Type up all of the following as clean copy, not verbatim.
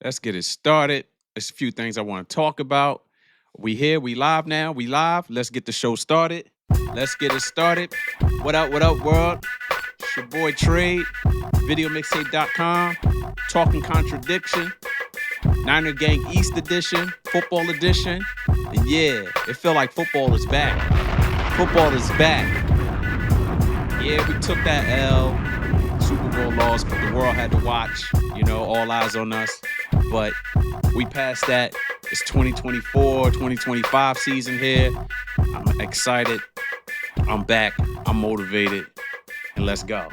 Let's get it started. There's a few things I want to talk about. We here, we live now, we live. Let's get the show started. Let's get it started. What up, world? It's your boy Trade, videomixtape.com, Talkin Contradiction, Niner Gang East Edition, Football Edition. And yeah, it feel like football is back. Football is back. Yeah, we took that L. Super Bowl loss, but the world had to watch, all eyes on us. But we passed that. It's 2024, 2025 season here. I'm excited. I'm back. I'm motivated. And let's go.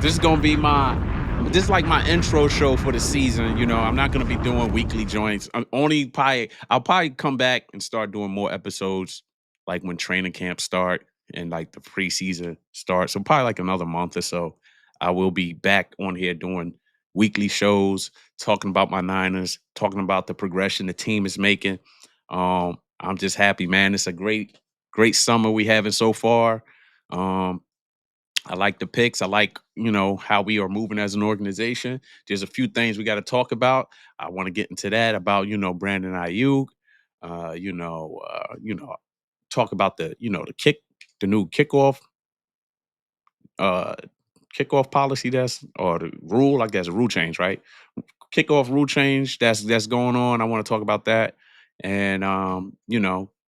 This is going to be my intro show for the season. I'm not going to be doing weekly joints. I'll probably come back and start doing more episodes like when training camp start and like the preseason starts. So probably like another month or so, I will be back on here doing weekly shows, talking about my Niners, talking about the progression the team is making. I'm just happy, man. It's a great summer we having so far. I like the picks. I like, how we are moving as an organization. There's a few things we got to talk about. I want to get into that about, Brandon Aiyuk. Talk about the new uh, kickoff policy or the rule, I guess, rule change, right? Kickoff rule change that's going on. I want to talk about that. And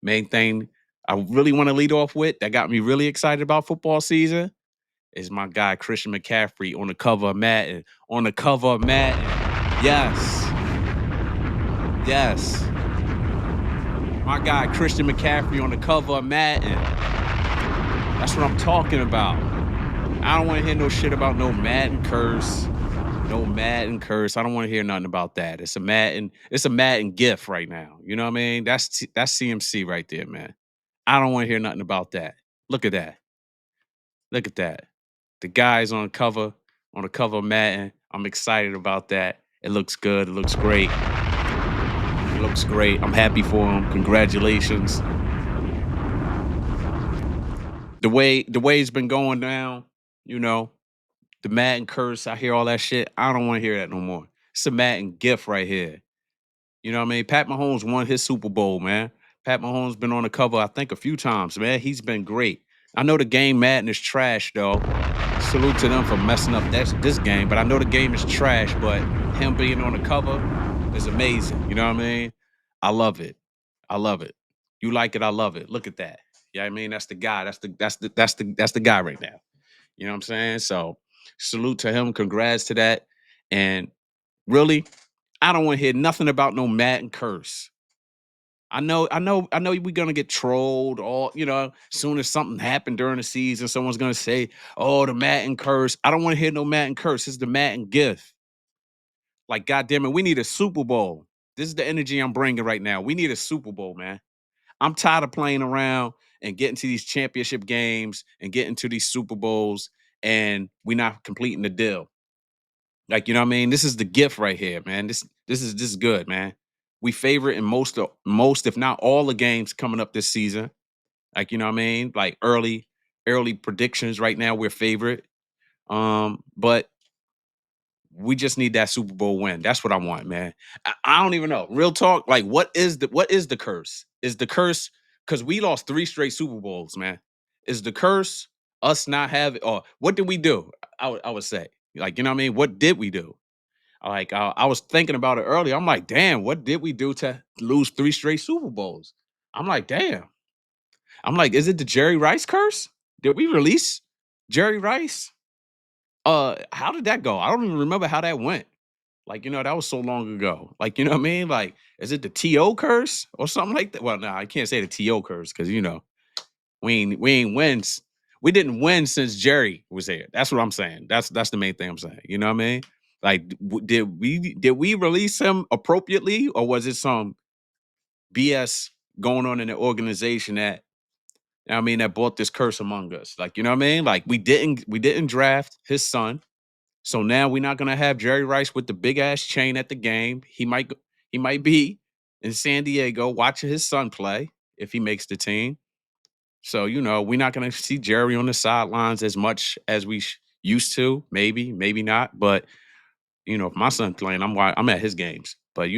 main thing I really want to lead off with that got me really excited about football season is my guy Christian McCaffery on the cover of Madden. On the cover of Madden. Yes. Yes. My guy Christian McCaffery on the cover of Madden. That's what I'm talking about. I don't want to hear no shit about no Madden curse. No Madden curse. I don't want to hear nothing about that. It's a Madden gift right now. You know what I mean? That's CMC right there, man. I don't want to hear nothing about that. Look at that. Look at that. The guy's on the cover of Madden. I'm excited about that. It looks good. It looks great. It looks great. I'm happy for him. Congratulations. The way it's been going down, the Madden curse, I hear all that shit. I don't want to hear that no more. It's a Madden gift right here. You know what I mean? Pat Mahomes won his Super Bowl, man. Pat Mahomes been on the cover, I think, a few times, man. He's been great. I know the game Madden is trash, though. Salute to them for messing up this game, but I know the game is trash, but him being on the cover is amazing. You know what I mean? I love it. I love it. You like it, I love it. Look at that. Yeah, I mean, that's the guy. That's the guy right now. You know what I'm saying? So salute to him. Congrats to that. And really, I don't want to hear nothing about no Madden curse. I know we're gonna get trolled all, as soon as something happened during the season, someone's gonna say, oh, the Madden curse. I don't want to hear no Madden curse. It's the Madden gift. Like, goddamn it, we need a Super Bowl. This is the energy I'm bringing right now. We need a Super Bowl, man. I'm tired of playing around and getting to these championship games and getting to these Super Bowls and we're not completing the deal. Like, you know what I mean? This is the gift right here, man. This is good, man. We favorite in most, if not all, the games coming up this season. Like, you know what I mean? Like early predictions right now, we're favorite. But we just need that Super Bowl win. That's what I want, man. I don't even know. Real talk. Like, what is the curse? Is the curse because we lost 3 straight Super Bowls, man? Is the curse us not having or what did we do? I would say. Like, you know what I mean? What did we do? Like, I was thinking about it earlier. I'm like, damn, what did we do to lose 3 straight Super Bowls? I'm like, damn. I'm like, is it the Jerry Rice curse? Did we release Jerry Rice? How did that go? I don't even remember how that went. Like, that was so long ago. Like, you know what I mean? Like, is it the TO curse or something like that? Well, no, I can't say the TO curse because we ain't win. We didn't win since Jerry was here. That's what I'm saying. That's the main thing I'm saying. You know what I mean? Like, did we release him appropriately, or was it some BS going on in the organization that brought this curse among us? Like, you know what I mean? Like, we didn't draft his son, so now we're not gonna have Jerry Rice with the big ass chain at the game. He might be in San Diego watching his son play if he makes the team. So, we're not going to see Jerry on the sidelines as much as we used to. Maybe not. But If my son's playing, I'm at his games. But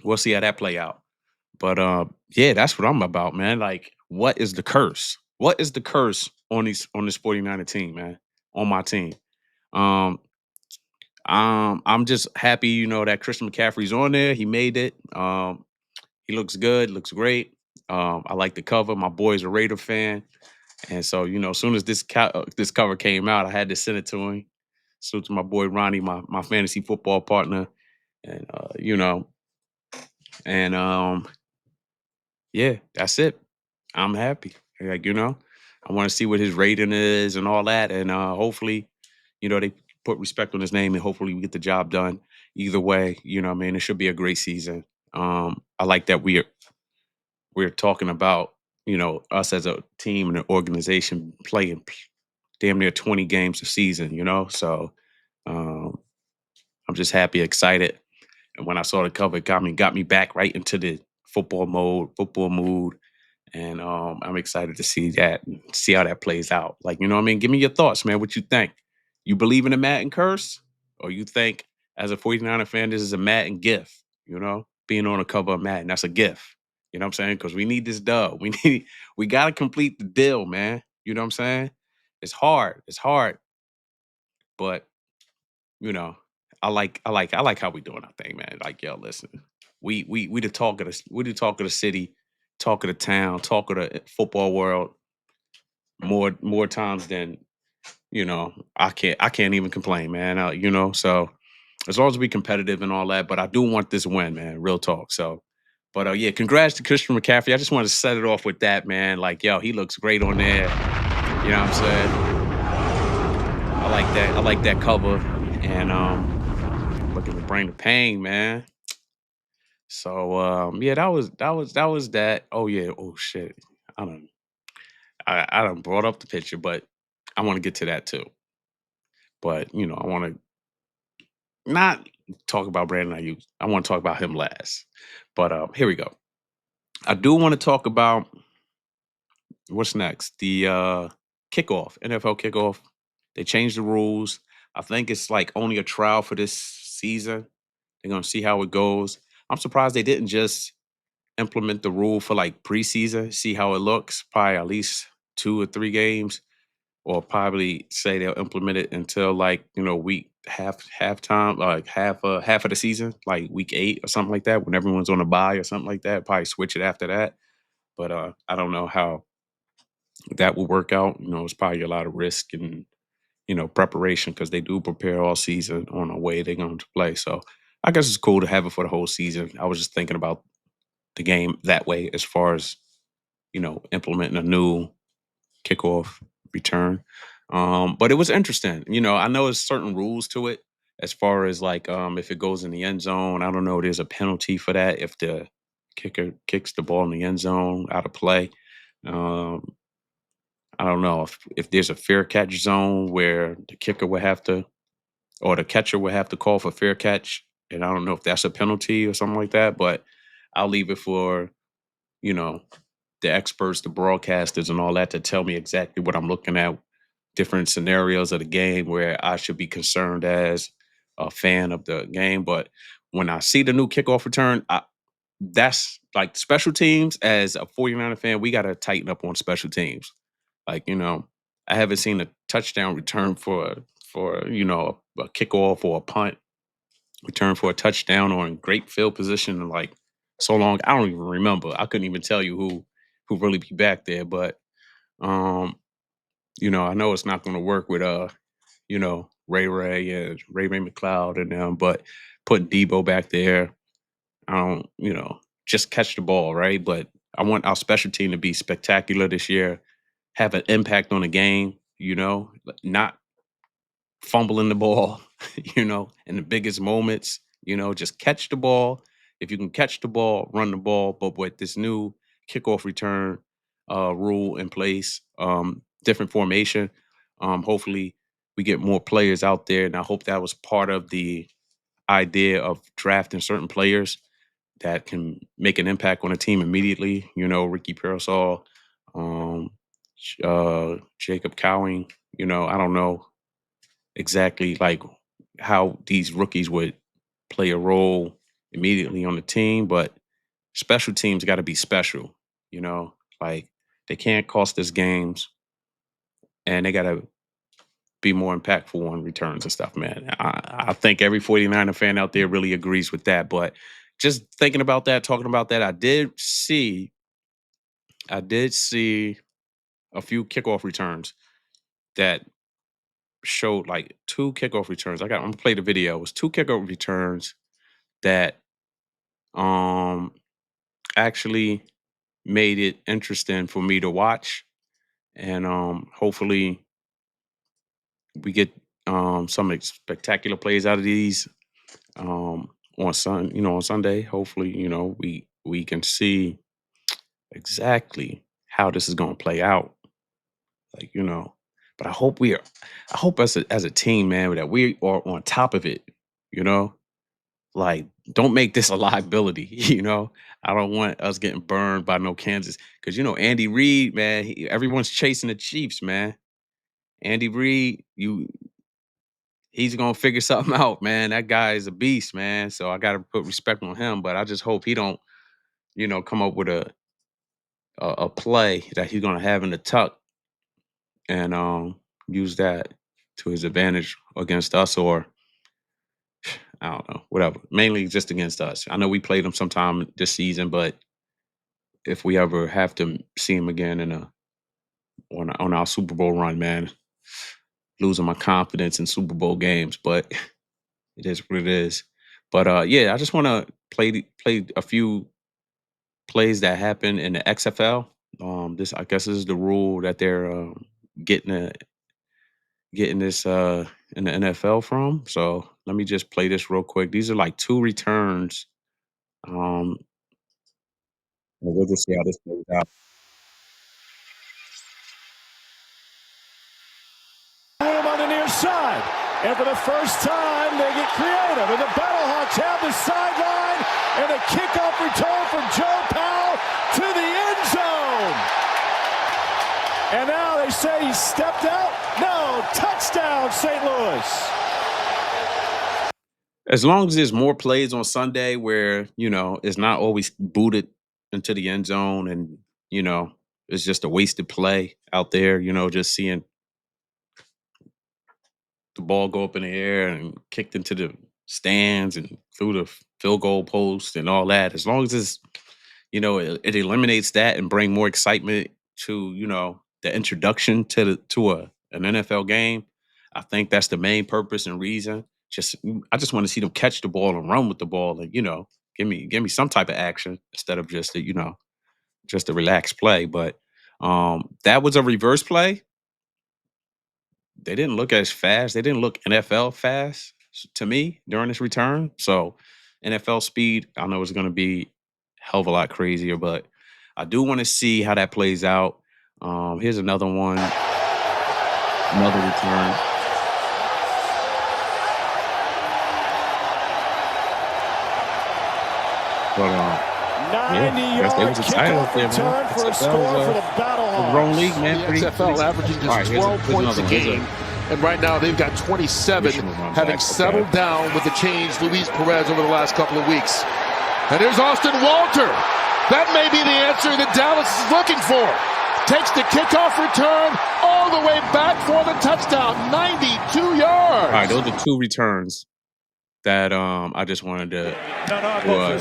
we'll see how that play out. But yeah, that's what I'm about, man. Like, what is the curse? What is the curse on this 49er team, man? On my team. Um, I'm just happy, that Christian McCaffrey's on there. He made it. He looks good, looks great. I like the cover. My boy's a Raider fan, and so as soon as this cover came out, I had to send it to him. So to my boy Ronnie, my fantasy football partner, and and yeah, that's it. I'm happy. Like, I want to see what his rating is and all that. And hopefully, they put respect on his name and hopefully we get the job done. Either way, what I mean, it should be a great season. I like that we're talking about, us as a team and an organization playing damn near 20 games a season, So um, I'm just happy, excited. And when I saw the cover, it got me back right into the football mood, and I'm excited to see that and see how that plays out. Like, what I mean? Give me your thoughts, man. What you think? You believe in the Madden curse? Or you think, as a 49er fan, this is a Madden gift? Being on the cover of Madden, that's a gift. You know what I'm saying? Because we need this dub. We got to complete the deal, man. You know what I'm saying? It's hard. It's hard. But, you know, I like how we doing our thing, man. Like, yo, listen. We the talk of the city, talk of the town, talk of the football world more times than I can't even complain, man. So as long as we competitive and all that, but I do want this win, man. Real talk. So, but yeah, congrats to Christian McCaffrey. I just want to set it off with that, man. Like, yo, he looks great on there. You know what I'm saying? I like that. I like that cover, and looking to bring the pain, man. So yeah, that was that. Oh yeah. Oh shit. I don't. I don't brought up the picture, but I want to get to that too. But I want to not talk about Brandon Aiyuk. I want to talk about him last. But here we go. I do want to talk about what's next. The kickoff, NFL kickoff. They changed the rules. I think it's like only a trial for this season. They're gonna see how it goes. I'm surprised they didn't just implement the rule for like preseason, see how it looks. Probably at least 2 or 3 games, or probably say they'll implement it until like week halftime, like half of the season, like week 8 or something like that, when everyone's on a bye or something like that. Probably switch it after that. But I don't know how that will work out. It's probably a lot of risk and preparation because they do prepare all season on a way they're going to play. So I guess it's cool to have it for the whole season. I was just thinking about the game that way as far as implementing a new kickoff return. But it was interesting. I know there's certain rules to it as far as like if it goes in the end zone. I don't know. There's a penalty for that if the kicker kicks the ball in the end zone out of play. Um, I don't know if there's a fair catch zone where the kicker would have to, or the catcher would have to call for fair catch. And I don't know if that's a penalty or something like that. But I'll leave it for you know the experts, the broadcasters, and all that to tell me exactly what I'm looking at, different scenarios of the game where I should be concerned as a fan of the game. But when I see the new kickoff return, that's like special teams. As a 49er fan, we got to tighten up on special teams. Like, I haven't seen a touchdown return for a kickoff or a punt return for a touchdown or in great field position in like so long. I don't even remember. I couldn't even tell you who really be back there. But um, I know it's not gonna work with Ray and Ray McLeod and them, but putting Debo back there, I don't, just catch the ball, right? But I want our special team to be spectacular this year, have an impact on the game, not fumbling the ball, in the biggest moments, just catch the ball. If you can catch the ball, run the ball. But with this new kickoff return rule in place, different formation, hopefully we get more players out there. And I hope that was part of the idea of drafting certain players that can make an impact on a team immediately. Ricky Parasol, um, Jacob Cowing, I don't know exactly like how these rookies would play a role immediately on the team, but special teams got to be special, you know, like they can't cost us games and they got to be more impactful on returns and stuff, man. I think every 49er fan out there really agrees with that. But just thinking about that, talking about that, I did see a few kickoff returns that showed like two kickoff returns. I'm gonna play the video. It was two kickoff returns that um actually made it interesting for me to watch. And hopefully we get some spectacular plays out of these on Sunday. Hopefully, we can see exactly how this is going to play out. Like, but I hope as a team, man, that we are on top of it, you know? Like, don't make this a liability, I don't want us getting burned by no Kansas. Because Andy Reid, man, everyone's chasing the Chiefs, man. Andy Reid, he's gonna figure something out, man. That guy is a beast, man. So I gotta put respect on him. But I just hope he don't, come up with a play that he's gonna have in the tuck and use that to his advantage against us, or I don't know, whatever. Mainly just against us. I know we played him sometime this season, but if we ever have to see him again on our Super Bowl run, man, losing my confidence in Super Bowl games, but it is what it is. But yeah, I just want to play a few plays that happen in the XFL. This I guess is the rule that they're getting getting this in the NFL from. So let me just play this real quick. These are like two returns. Um, and we'll just see how this plays out. Him on the near side. And for the first time, they get creative. And the Battlehawks have the sideline. And a kickoff return from Joe Powell to the end zone. And now they say he stepped out. No, touchdown, St. Louis. As long as there's more plays on Sunday where it's not always booted into the end zone, and it's just a wasted play out there. Just seeing the ball go up in the air and kicked into the stands and through the field goal post and all that. As long as it eliminates that and bring more excitement to the introduction to an NFL game. I think that's the main purpose and reason. I just want to see them catch the ball and run with the ball, and give me some type of action instead of just a relaxed play. But that was a reverse play. They didn't look as fast. They didn't look NFL fast to me during this return. So NFL speed, I know is going to be hell of a lot crazier, but I do want to see how that plays out. Here's another one, another return. But 90-yard kickoff return for a score for the Battlehawks. Wrong league, man. The XFL averaging just 12 points a game. And right now they've got 27, having settled down with the change Luis Perez over the last couple of weeks. And there's Austin Walter. That may be the answer that Dallas is looking for. Takes the kickoff return all the way back for the touchdown, 92 yards. All right, those are two returns that I just wanted to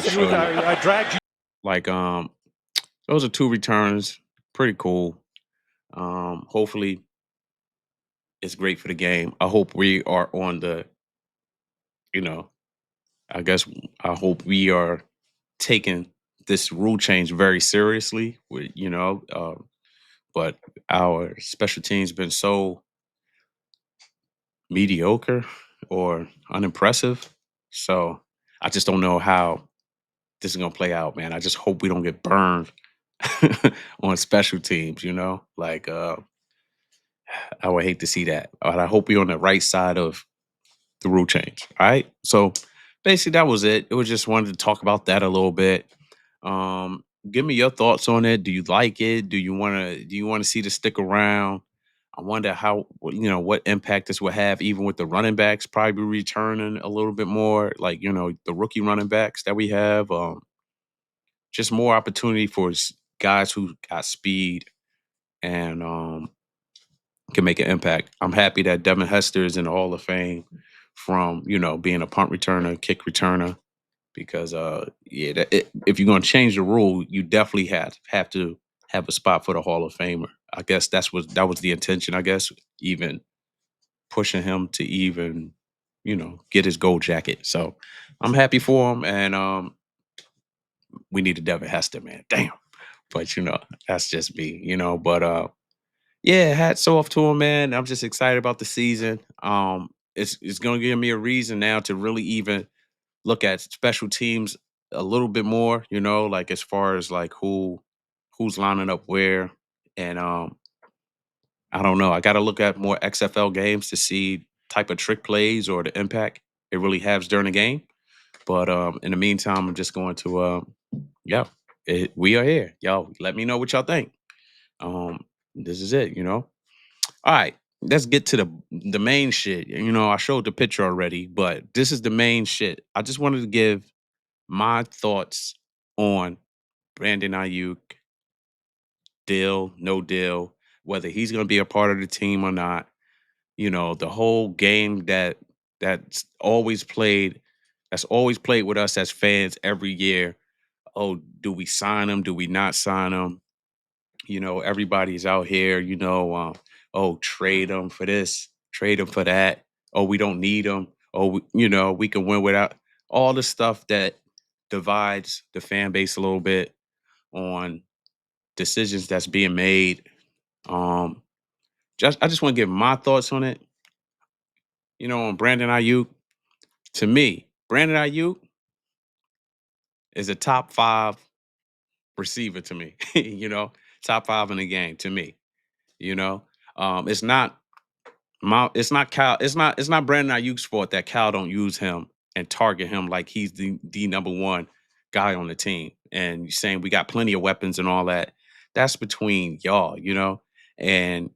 show you. I dragged you. Like those are two returns, pretty cool. Hopefully it's great for the game. I hope we are on the, I hope we are taking this rule change very seriously. But our special teams been so mediocre or unimpressive. So I just don't know how this is gonna play out, man. I just hope we don't get burned on special teams, Like I would hate to see that. But I hope we're on the right side of the rule change. All right. So basically that was it. It was just wanted to talk about that a little bit. Give me your thoughts on it. Do you like it? Do you wanna see this stick around? I wonder how what impact this will have, even with the running backs probably returning a little bit more, like the rookie running backs that we have. Just more opportunity for guys who got speed and can make an impact. I'm happy that Devin Hester is in the Hall of Fame from being a punt returner, kick returner, because if you're going to change the rule, you definitely have to have a spot for the Hall of Famer. I guess that was the intention. I guess even pushing him to even get his gold jacket. So I'm happy for him, and we need a Devin Hester, man. Damn, but that's just me, But yeah, hats off to him, man. I'm just excited about the season. It's gonna give me a reason now to really even look at special teams a little bit more, like as far as like who's lining up where. And I don't know. I gotta look at more XFL games to see type of trick plays or the impact it really has during the game. But in the meantime, I'm just going to yeah, we are here. Y'all let me know what y'all think. This is it, All right, let's get to the main shit. I showed the picture already, but this is the main shit. I just wanted to give my thoughts on Brandon Aiyuk, deal, no deal, whether he's going to be a part of the team or not. The whole game that's always played, that's always played with us as fans every year. Oh, do we sign him? Do we not sign him? Everybody's out here, oh, trade them for this, trade them for that. Oh, we don't need them. Oh, we can win without all the stuff that divides the fan base a little bit on decisions that's being made. Um, I just want to give my thoughts on it. On Brandon Ayuk. To me, Brandon Ayuk is a top 5 receiver to me. Top 5 in the game to me. You know, it's not it's not Cal. It's not Brandon Ayuk's fault that Cal don't use him and target him like he's the number one guy on the team. And you're saying we got plenty of weapons and all that. That's between y'all. And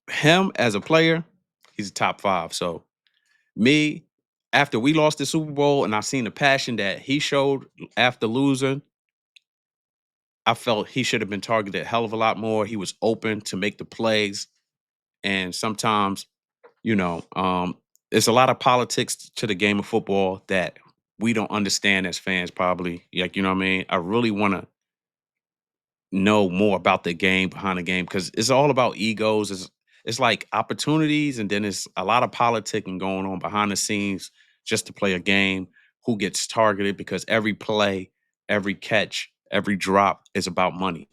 him as a player, he's a top 5. So me, after we lost the Super Bowl and I seen the passion that he showed after losing, I felt he should have been targeted a hell of a lot more. He was open to make the plays. And sometimes it's a lot of politics to the game of football that we don't understand as fans, probably. Like, what I mean? I really want to know more about the game behind the game because it's all about egos. It's like opportunities, and then it's a lot of politicking going on behind the scenes just to play a game. Who gets targeted? Because every play, every catch, every drop is about money.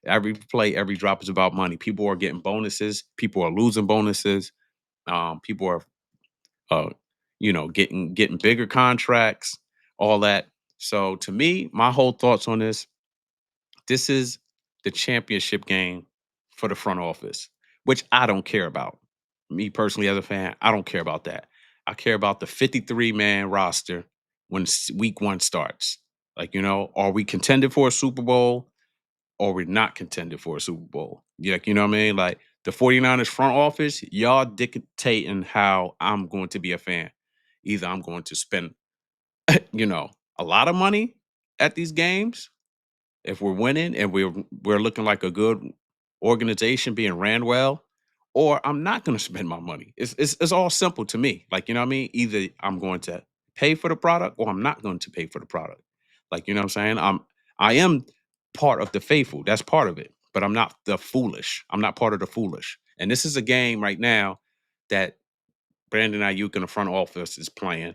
Every play, every drop is about money. People are getting bonuses. People are losing bonuses. People are getting bigger contracts, all that. So to me, my whole thoughts on this is the championship game for the front office, which I don't care about. Me personally, as a fan, I don't care about that. I care about the 53-man roster when week 1 starts. Like, are we contended for a Super Bowl or we're not contended for a Super Bowl? Like, you know what I mean? Like the 49ers front office, y'all dictating how I'm going to be a fan. Either I'm going to spend, a lot of money at these games if we're winning and we're looking like a good organization being ran well, or I'm not going to spend my money. It's all simple to me. Like, you know what I mean? Either I'm going to pay for the product or I'm not going to pay for the product. Like, you know what I'm saying? I am part of the faithful. That's part of it. But I'm not the foolish. I'm not part of the foolish. And this is a game right now that Brandon Ayuk in the front office is playing.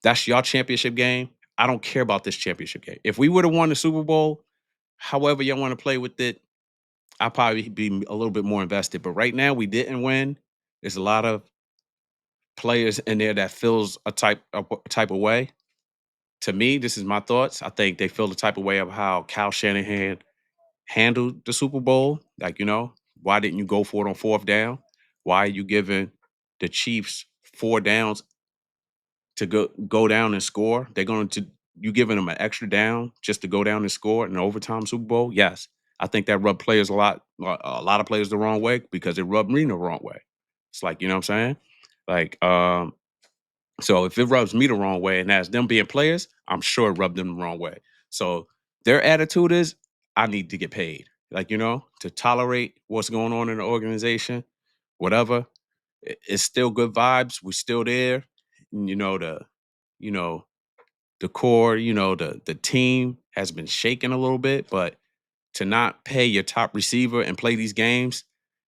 That's your championship game. I don't care about this championship game. If we would have won the Super Bowl, however y'all want to play with it, I'll probably be a little bit more invested. But right now, we didn't win. There's a lot of players in there that feels a type of way. To me, this is my thoughts. I think they feel the type of way of how Kyle Shanahan handled the Super Bowl. Like, why didn't you go for it on 4th down? Why are you giving the Chiefs 4 downs to go down and score? They're going to you giving them an extra down just to go down and score in an overtime Super Bowl? Yes. I think that rubbed players a lot of players the wrong way because it rubbed me the wrong way. It's like, you know what I'm saying? Like, so if it rubs me the wrong way and as them being players, I'm sure it rubbed them the wrong way. So their attitude is, I need to get paid. Like, to tolerate what's going on in the organization, whatever. It's still good vibes. We're still there. And, you know, the core, the team has been shaken a little bit, but to not pay your top receiver and play these games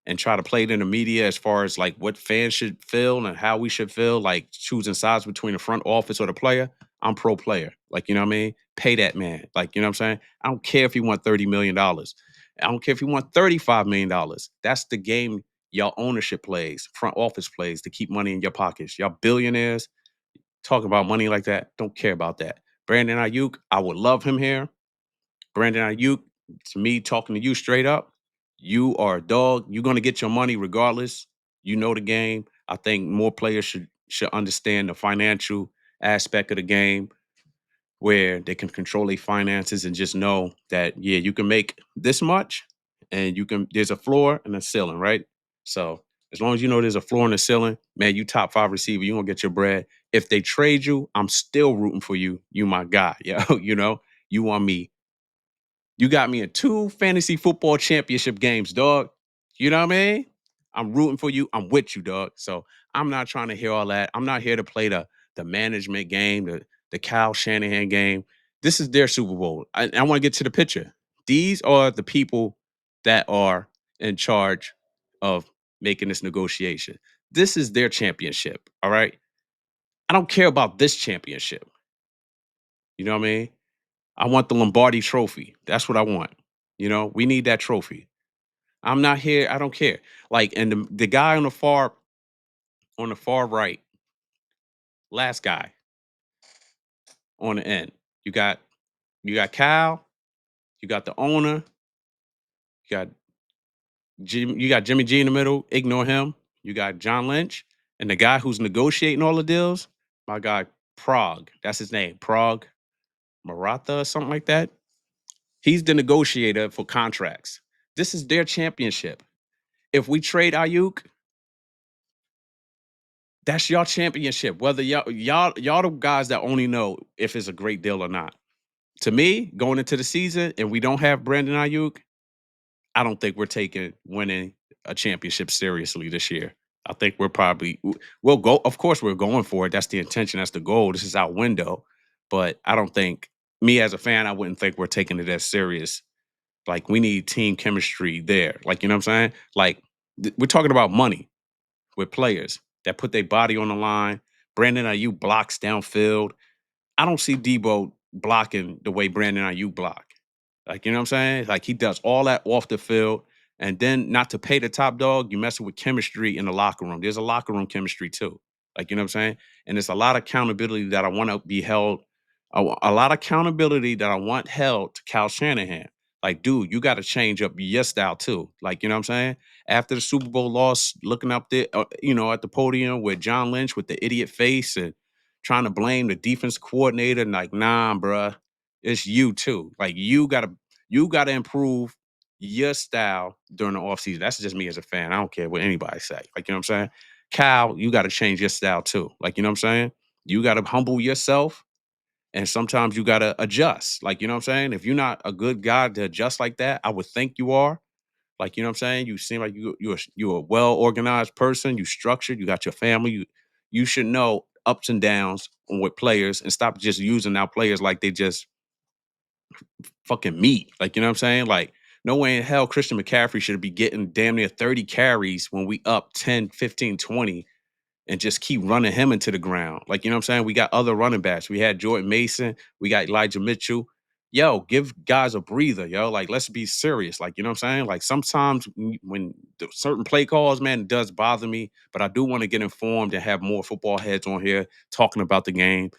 and try to play it in the media as far as like what fans should feel and how we should feel, like choosing sides between the front office or the player, I'm pro player. Like, you know what I mean? Pay that man. Like, you know what I'm saying? I don't care if he won $30 million. I don't care if he won $35 million. That's the game y'all ownership plays, front office plays to keep money in your pockets. Y'all billionaires talking about money like that. Don't care about that. Brandon Aiyuk, I would love him here. Brandon Aiyuk, to me, talking to you straight up, you are a dog. You're going to get your money regardless. You know the game. I think more players should understand the financial aspect of the game where they can control their finances and just know that, yeah, you can make this much and there's a floor and a ceiling, right? So as long as you know there's a floor and a ceiling, man, you top 5 receiver, you're going to get your bread. If they trade you, I'm still rooting for you. You my guy, yo, you want me. You got me in 2 fantasy football championship games, dog. You know what I mean? I'm rooting for you. I'm with you, dog. So I'm not trying to hear all that. I'm not here to play the management game, the Kyle Shanahan game. This is their Super Bowl. I want to get to the picture. These are the people that are in charge of making this negotiation. This is their championship. All right. I don't care about this championship. You know what I mean? I want the Lombardi trophy. That's what I want. We need that trophy. I'm not here. I don't care. Like, and the guy on the far right, last guy on the end. You got Cal, you got the owner, you got Jimmy G in the middle. Ignore him. You got John Lynch, and the guy who's negotiating all the deals. My guy Prague. That's his name. Prague Maratha or something like that. He's the negotiator for contracts. This is their championship. If we trade Ayuk, that's your championship. Whether y'all the guys that only know if it's a great deal or not. To me, going into the season and we don't have Brandon Aiyuk, I don't think we're taking winning a championship seriously this year. I think we'll go. Of course, we're going for it. That's the intention. That's the goal. This is our window. But I don't think me as a fan, I wouldn't think we're taking it as serious. Like, we need team chemistry there. Like, you know what I'm saying? Like, we're talking about money with players that put their body on the line. Brandon Aiyuk blocks downfield. I don't see Debo blocking the way Brandon Aiyuk block. Like, you know what I'm saying? Like, he does all that off the field. And then, not to pay the top dog, you messing with chemistry in the locker room. There's a locker room chemistry too. Like, you know what I'm saying? And it's a lot of accountability that I want to be held. A lot of accountability that I want held to Kyle Shanahan. Like, dude, you got to change up your style too. Like, you know what I'm saying? After the Super Bowl loss, looking up there, at the podium with John Lynch with the idiot face and trying to blame the defense coordinator, and like, nah, bruh, it's you too. Like, you gotta improve your style during the offseason. That's just me as a fan. I don't care what anybody say. Like, you know what I'm saying? Kyle, you gotta change your style too. Like, you know what I'm saying? You gotta humble yourself and sometimes you gotta adjust. Like, you know what I'm saying? If you're not a good guy to adjust like that, I would think you are. Like, you know what I'm saying? You seem like you're a well organized person. You structured. You got your family. You should know ups and downs with players and stop just using our players like they just fucking meat. Like, you know what I'm saying? Like, no way in hell Christian McCaffery should be getting damn near 30 carries when we up 10, 15, 20 and just keep running him into the ground. Like, you know what I'm saying? We got other running backs. We had Jordan Mason. We got Elijah Mitchell. Yo, give guys a breather, yo. Like, let's be serious. Like, you know what I'm saying? Like, sometimes when certain play calls, man, it does bother me. But I do want to get informed and have more football heads on here talking about the game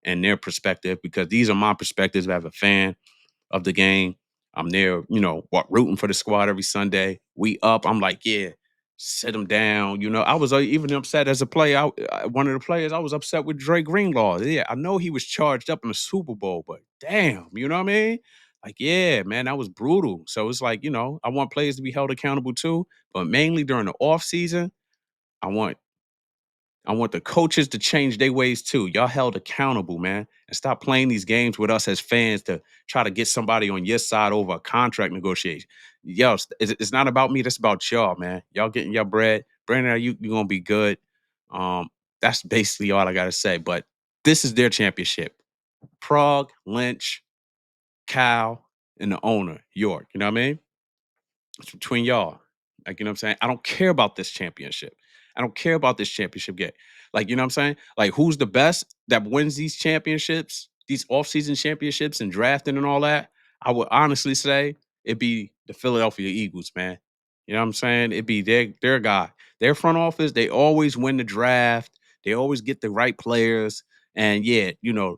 and their perspective, because these are my perspectives as a fan of the game. I'm there, rooting for the squad every Sunday. We up. I'm like, yeah, sit them down. I was even upset as a player. One of the players, I was upset with Dre Greenlaw. Yeah, I know he was charged up in the Super Bowl, but damn, you know what I mean? Like, yeah, man, that was brutal. So it's like, I want players to be held accountable too, but mainly during the off season, I want I want the coaches to change their ways too. Y'all held accountable, man, and stop playing these games with us as fans to try to get somebody on your side over a contract negotiation. Yo, it's not about me. That's about y'all, man. Y'all getting your bread. Brandon, you gonna be good. That's basically all I gotta say. But this is their championship. Prague, Lynch, Cal, and the owner, York. You know what I mean? It's between y'all. Like, you know what I'm saying? I don't care about this championship. I don't care about this championship game. Like, you know what I'm saying? Like, who's the best that wins these championships, these offseason championships and drafting and all that? I would honestly say it'd be the Philadelphia Eagles, man. You know what I'm saying? It'd be their guy. Their front office, they always win the draft. They always get the right players. And yeah, the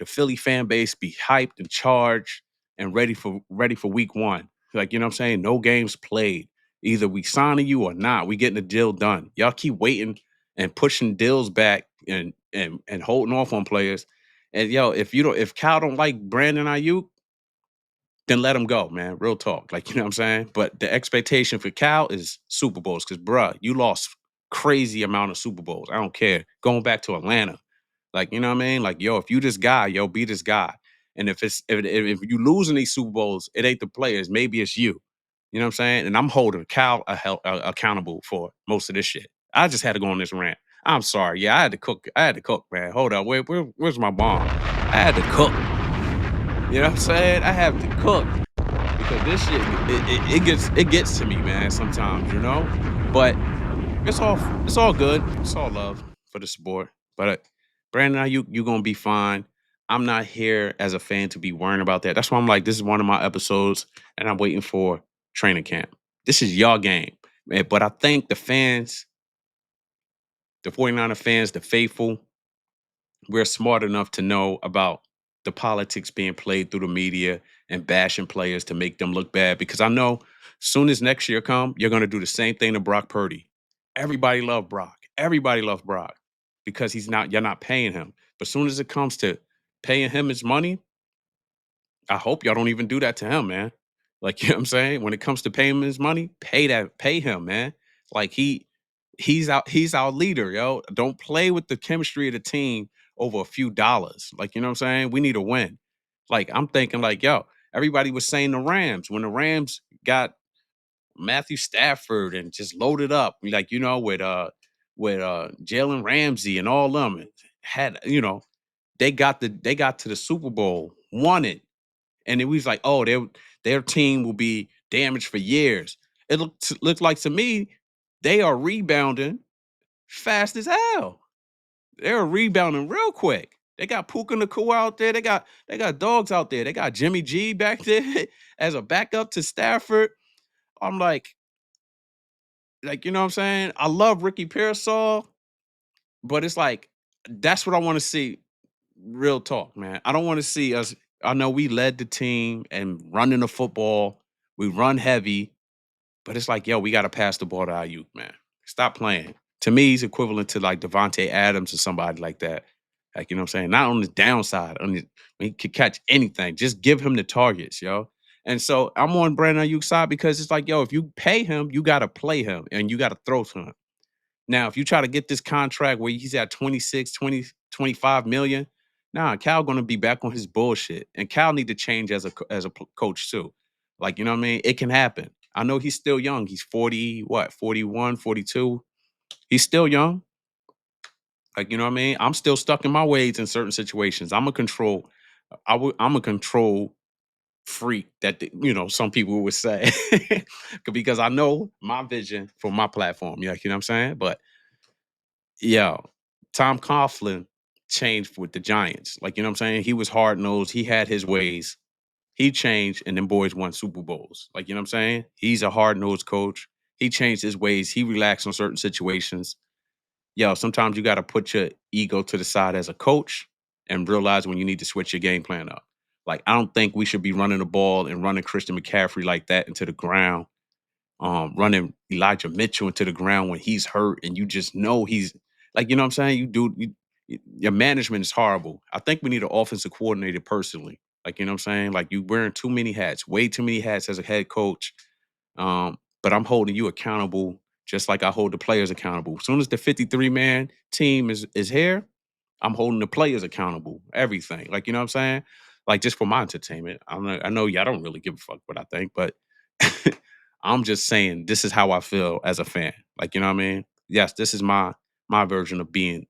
Philly fan base be hyped and charged and ready for week one. Like, you know what I'm saying? No games played. Either we signing you or not. We getting the deal done. Y'all keep waiting and pushing deals back and holding off on players. And yo, if Cal don't like Brandon Aiyuk, then let him go, man. Real talk. Like, you know what I'm saying? But the expectation for Cal is Super Bowls. Cause bruh, you lost crazy amount of Super Bowls. I don't care. Going back to Atlanta. Like, you know what I mean? Like, yo, if you this guy, yo, be this guy. And if you losing these Super Bowls, it ain't the players. Maybe it's you. You know what I'm saying? And I'm holding Cal accountable for most of this shit. I just had to go on this rant. I'm sorry. Yeah, I had to cook. Man. Hold up. Where's my bomb? I had to cook. You know what I'm saying? I have to cook because this shit it gets to me, man. Sometimes, but it's all good. It's all love for the sport. But Brandon, you gonna be fine. I'm not here as a fan to be worrying about that. That's why I'm like, this is one of my episodes, and I'm waiting for training camp. This is your game. But I think the fans, the 49er fans, the faithful, we're smart enough to know about the politics being played through the media and bashing players to make them look bad. Because I know soon as next year come, you're going to do the same thing to Brock Purdy. Everybody loved Brock. Everybody loved Brock because you're not paying him. But soon as it comes to paying him his money, I hope y'all don't even do that to him, man. Like, you know what I'm saying? When it comes to paying him his money, pay him, man. Like he's our leader, yo. Don't play with the chemistry of the team over a few dollars. Like, you know what I'm saying? We need a win. Like, I'm thinking like, yo, everybody was saying the Rams when the Rams got Matthew Stafford and just loaded up, like, with Jalen Ramsey and all them had, they got to the Super Bowl, won it. And it was like, oh, their team will be damaged for years. It looked like to me, they are rebounding fast as hell. They're rebounding real quick. They got Puka Nacua out there. They got dogs out there. They got Jimmy G back there as a backup to Stafford. I'm like, you know what I'm saying? I love Ricky Pearsall, but it's like that's what I want to see. Real talk, man. I don't want to see us. I know we led the team and running the football. We run heavy, but it's like, yo, we got to pass the ball to Ayuk, man. Stop playing. To me, he's equivalent to like Devontae Adams or somebody like that. Like, you know what I'm saying? Not on the downside. He could catch anything. Just give him the targets, yo. And so I'm on Brandon Ayuk's side because it's like, yo, if you pay him, you got to play him and you got to throw to him. Now, if you try to get this contract where he's at 26, 20, 25 million, nah, Cal going to be back on his bullshit. And Cal need to change as a coach too. Like, you know what I mean? It can happen. I know he's still young. He's 41, 42. He's still young. Like, you know what I mean? I'm still stuck in my ways in certain situations. I'm a control freak that, some people would say. Because I know my vision for my platform. You know what I'm saying? But yeah, Tom Coughlin changed with the Giants. Like, you know what I'm saying? He was hard nosed. He had his ways. He changed, and them boys won Super Bowls. Like, you know what I'm saying? He's a hard nosed coach. He changed his ways. He relaxed on certain situations. Yo, sometimes you got to put your ego to the side as a coach and realize when you need to switch your game plan up. Like, I don't think we should be running the ball and running Christian McCaffery like that into the ground, running Elijah Mitchell into the ground when he's hurt and you just know he's like, you know what I'm saying? Your management is horrible. I think we need an offensive coordinator personally. Like, you know what I'm saying? Like, you wearing too many hats, way too many hats as a head coach. But I'm holding you accountable just like I hold the players accountable. As soon as the 53-man team is here, I'm holding the players accountable. Everything. Like, you know what I'm saying? Like, just for my entertainment. I know y'all don't really give a fuck what I think, but I'm just saying this is how I feel as a fan. Like, you know what I mean? Yes, this is my version of being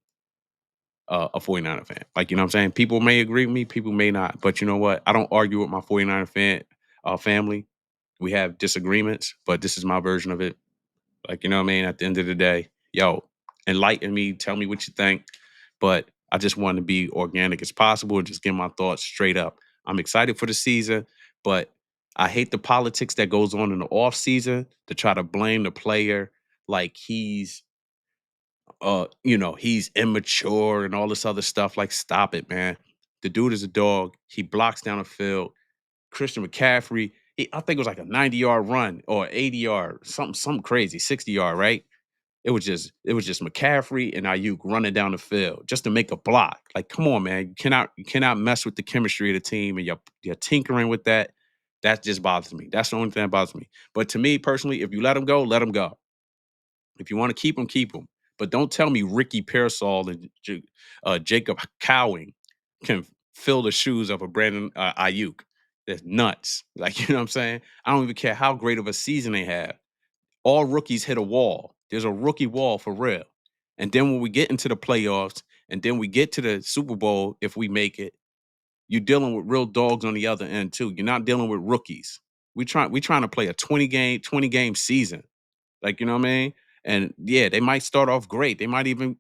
a 49er fan. Like, you know what I'm saying? People may agree with me, people may not. But you know what? I don't argue with my 49er family. We have disagreements, but this is my version of it. Like, you know what I mean? At the end of the day, yo, enlighten me, tell me what you think. But I just want to be organic as possible and just get my thoughts straight up. I'm excited for the season, but I hate the politics that goes on in the off season to try to blame the player like he's immature and all this other stuff. Like, stop it, man. The dude is a dog. He blocks down the field. Christian McCaffery, I think it was like a 90-yard run or 80-yard, something crazy, 60-yard, right? It was just McCaffrey and Aiyuk running down the field just to make a block. Like, come on, man. You cannot mess with the chemistry of the team, and you're tinkering with that. That just bothers me. That's the only thing that bothers me. But to me personally, if you let him go, let him go. If you want to keep him, keep him. But don't tell me Ricky Pearsall and Jacob Cowing can fill the shoes of a Brandon Aiyuk. That's nuts. Like, you know what I'm saying? I don't even care how great of a season they have. All rookies hit a wall. There's a rookie wall for real. And then when we get into the playoffs and then we get to the Super Bowl, if we make it, you're dealing with real dogs on the other end too. You're not dealing with rookies. We trying to play a 20-game season. Like, you know what I mean? And yeah, they might start off great. They might even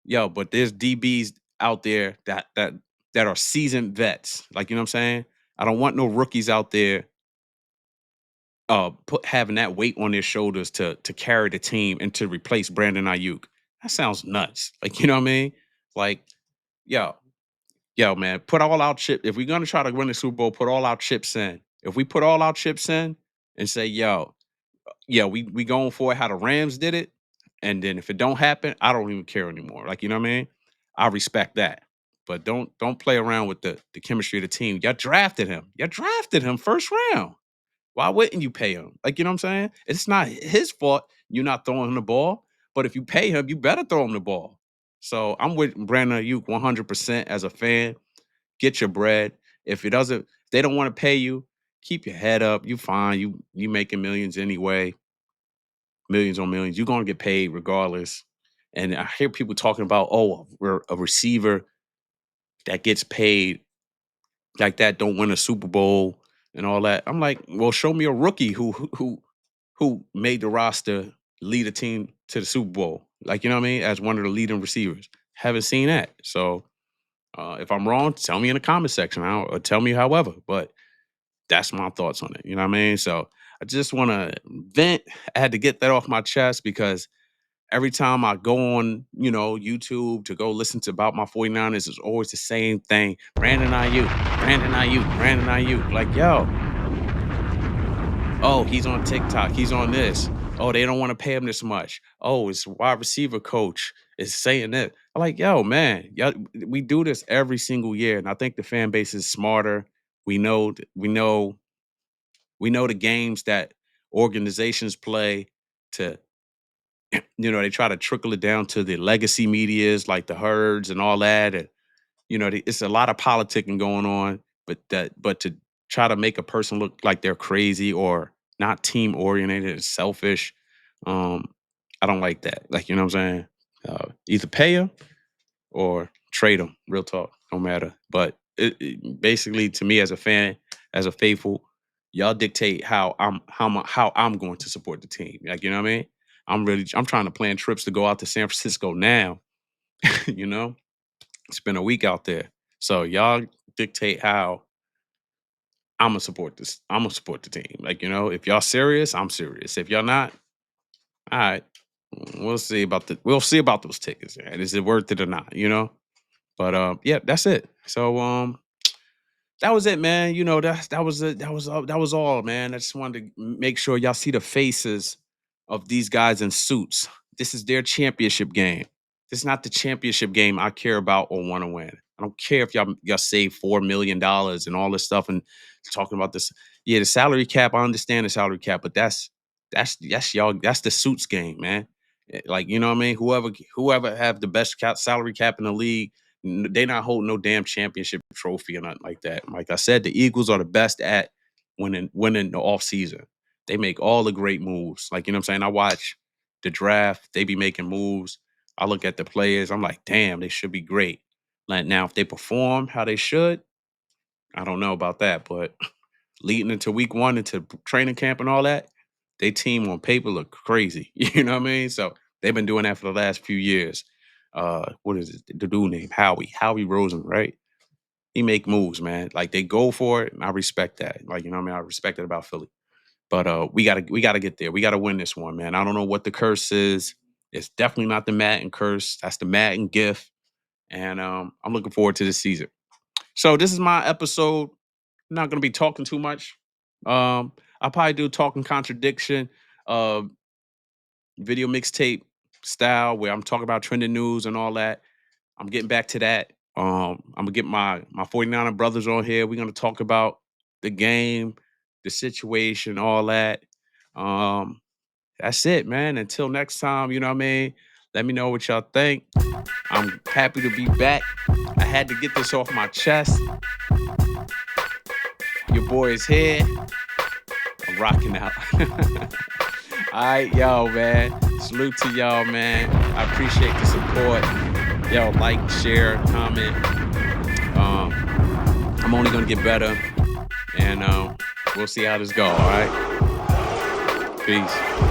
but there's DBs out there that are seasoned vets. Like, you know what I'm saying? I don't want no rookies out there having that weight on their shoulders to carry the team and to replace Brandon Aiyuk. That sounds nuts. Like, you know what I mean? Like, yo, man, put all our chips. If we're gonna try to win the Super Bowl, put all our chips in. If we put all our chips in and say, we going for it how the Rams did it, and then if it don't happen, I don't even care anymore. Like, you know what I mean? I respect that. But don't play around with the chemistry of the team. Y'all drafted him. You drafted him first round. Why wouldn't you pay him? Like, you know what I'm saying? It's not his fault you're not throwing him the ball. But if you pay him, you better throw him the ball. So I'm with Brandon Aiyuk 100% as a fan. Get your bread. If they don't want to pay you, keep your head up. You fine. You making millions anyway. Millions on millions. You're gonna get paid regardless. And I hear people talking about, a receiver that gets paid like that don't win a Super Bowl and all that. I'm like, well, show me a rookie who made the roster, lead a team to the Super Bowl. Like, you know what I mean? As one of the leading receivers. Haven't seen that. So if I'm wrong, tell me in the comment section or tell me however. But that's my thoughts on it. You know what I mean? So I just want to vent. I had to get that off my chest because every time I go on, YouTube to go listen to about my 49ers, it's always the same thing. Brandon Aiyuk, Brandon Aiyuk, Brandon Aiyuk. Like, he's on TikTok. He's on this. Oh, they don't want to pay him this much. Oh, his wide receiver coach is saying that. I'm like, man, we do this every single year. And I think the fan base is smarter. We know the games that organizations play to they try to trickle it down to the legacy medias like the herds and all that. And, it's a lot of politicking going on, but to try to make a person look like they're crazy or not team oriented and selfish. I don't like that. Like, you know what I'm saying? Either pay them or trade them. Real talk. Don't matter. But basically, to me as a fan, as a faithful, y'all dictate how I'm going to support the team. Like, you know what I mean? I'm trying to plan trips to go out to San Francisco now. Spend a week out there. So y'all dictate how I'm gonna support this. I'm gonna support the team. Like, if y'all serious, I'm serious. If y'all not, all right. We'll see about those tickets. And is it worth it or not? But yeah, that's it. So that was it, man. That was all, man. I just wanted to make sure y'all see the faces of these guys in suits. This is their championship game. This is not the championship game I care about or want to win. I don't care if y'all save $4 million and all this stuff and talking about this. Yeah, the salary cap, I understand the salary cap, but that's y'all, that's the suits game, man. Like, you know what I mean? Whoever have the best salary cap in the league, they not holding no damn championship trophy or nothing like that. Like I said, the Eagles are the best at winning the offseason. They make all the great moves. Like, you know what I'm saying? I watch the draft, they be making moves. I look at the players, I'm like, damn, they should be great. Like, now, if they perform how they should, I don't know about that, but leading into week 1, into training camp and all that, they team on paper look crazy. You know what I mean? So they've been doing that for the last few years. What is it? The dude named Howie Rosen, right? He make moves, man. Like, they go for it, and I respect that. Like, you know what I mean? I respect it about Philly. But we gotta get there. We gotta win this one, man. I don't know what the curse is. It's definitely not the Madden curse. That's the Madden gift. And I'm looking forward to this season. So this is my episode. I'm not gonna be talking too much. I'll probably do Talkin Contradiction, video mixtape style, where I'm talking about trending news and all that. I'm getting back to that. I'm gonna get my 49er brothers on here. We're gonna talk about the game, the situation, all that. That's it, man. Until next time, you know what I mean? Let me know what y'all think. I'm happy to be back. I had to get this off my chest. Your boy is here. I'm rocking out. All right, yo, man. Salute to y'all, man. I appreciate the support. Yo, like, share, comment. I'm only gonna get better, and we'll see how this goes. All right. Peace.